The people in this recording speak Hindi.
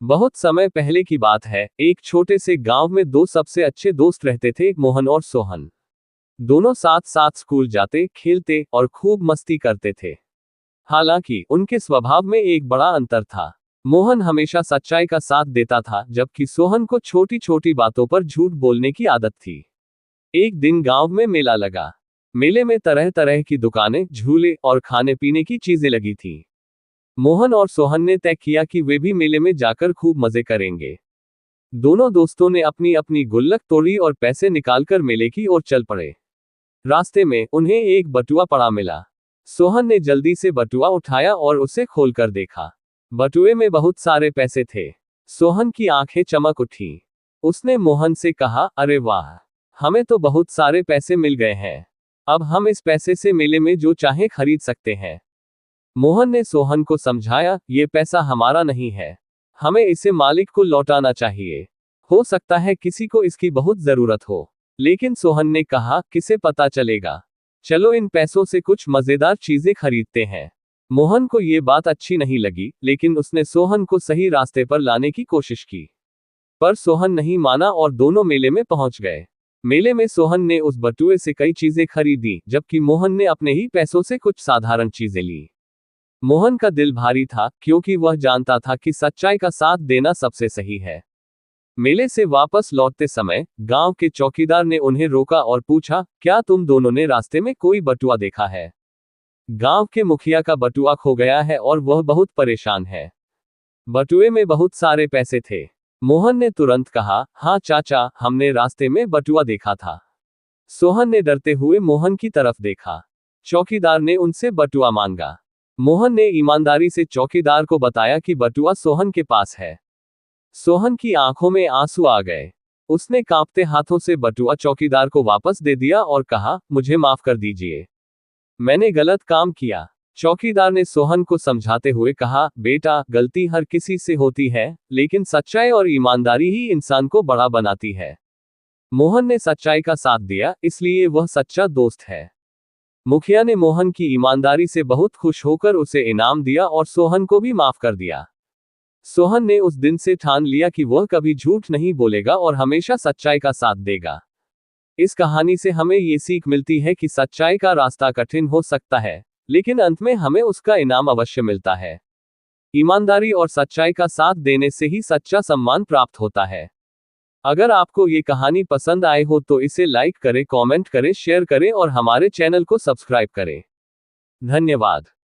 बहुत समय पहले की बात है, एक छोटे से गांव में दो सबसे अच्छे दोस्त रहते थे, मोहन और सोहन। दोनों साथ साथ स्कूल जाते, खेलते और खूब मस्ती करते थे। हालांकि उनके स्वभाव में एक बड़ा अंतर था। मोहन हमेशा सच्चाई का साथ देता था, जबकि सोहन को छोटी छोटी बातों पर झूठ बोलने की आदत थी। एक दिन गांव में मेला लगा। मेले में तरह तरह की दुकानें, झूले और खाने पीने की चीजें लगी थी। मोहन और सोहन ने तय किया कि वे भी मेले में जाकर खूब मजे करेंगे। दोनों दोस्तों ने अपनी अपनी गुल्लक तोड़ी और पैसे निकालकर मेले की ओर चल पड़े। रास्ते में उन्हें एक बटुआ पड़ा मिला। सोहन ने जल्दी से बटुआ उठाया और उसे खोलकर देखा। बटुए में बहुत सारे पैसे थे। सोहन की आंखें चमक उठी। उसने मोहन से कहा, अरे वाह, हमें तो बहुत सारे पैसे मिल गए हैं। अब हम इस पैसे से मेले में जो चाहे खरीद सकते हैं। मोहन ने सोहन को समझाया, ये पैसा हमारा नहीं है, हमें इसे मालिक को लौटाना चाहिए। हो सकता है किसी को इसकी बहुत जरूरत हो। लेकिन सोहन ने कहा, किसे पता चलेगा, चलो इन पैसों से कुछ मजेदार चीजें खरीदते हैं। मोहन को ये बात अच्छी नहीं लगी, लेकिन उसने सोहन को सही रास्ते पर लाने की कोशिश की। पर सोहन नहीं माना और दोनों मेले में पहुंच गए। मेले में सोहन ने उस बटुए से कई चीजें खरीदी, जबकि मोहन ने अपने ही पैसों से कुछ साधारण चीजें ली। मोहन का दिल भारी था, क्योंकि वह जानता था कि सच्चाई का साथ देना सबसे सही है। मेले से वापस लौटते समय गांव के चौकीदार ने उन्हें रोका और पूछा, क्या तुम दोनों ने रास्ते में कोई बटुआ देखा है? गांव के मुखिया का बटुआ खो गया है और वह बहुत परेशान है। बटुए में बहुत सारे पैसे थे। मोहन ने तुरंत कहा, हाँ चाचा, हमने रास्ते में बटुआ देखा था। सोहन ने डरते हुए मोहन की तरफ देखा। चौकीदार ने उनसे बटुआ मांगा। मोहन ने ईमानदारी से चौकीदार को बताया कि बटुआ सोहन के पास है। सोहन की आंखों में आंसू आ गए। उसने कांपते हाथों से बटुआ चौकीदार को वापस दे दिया और कहा, मुझे माफ कर दीजिए, मैंने गलत काम किया। चौकीदार ने सोहन को समझाते हुए कहा, बेटा, गलती हर किसी से होती है, लेकिन सच्चाई और ईमानदारी ही इंसान को बड़ा बनाती है। मोहन ने सच्चाई का साथ दिया, इसलिए वह सच्चा दोस्त है। मुखिया ने मोहन की ईमानदारी से बहुत खुश होकर उसे इनाम दिया और सोहन को भी माफ कर दिया। सोहन ने उस दिन से ठान लिया कि वह कभी झूठ नहीं बोलेगा और हमेशा सच्चाई का साथ देगा। इस कहानी से हमें ये सीख मिलती है कि सच्चाई का रास्ता कठिन हो सकता है, लेकिन अंत में हमें उसका इनाम अवश्य मिलता है। ईमानदारी और सच्चाई का साथ देने से ही सच्चा सम्मान प्राप्त होता है। अगर आपको ये कहानी पसंद आए हो तो इसे लाइक करें, कमेंट करें, शेयर करें और हमारे चैनल को सब्सक्राइब करें। धन्यवाद।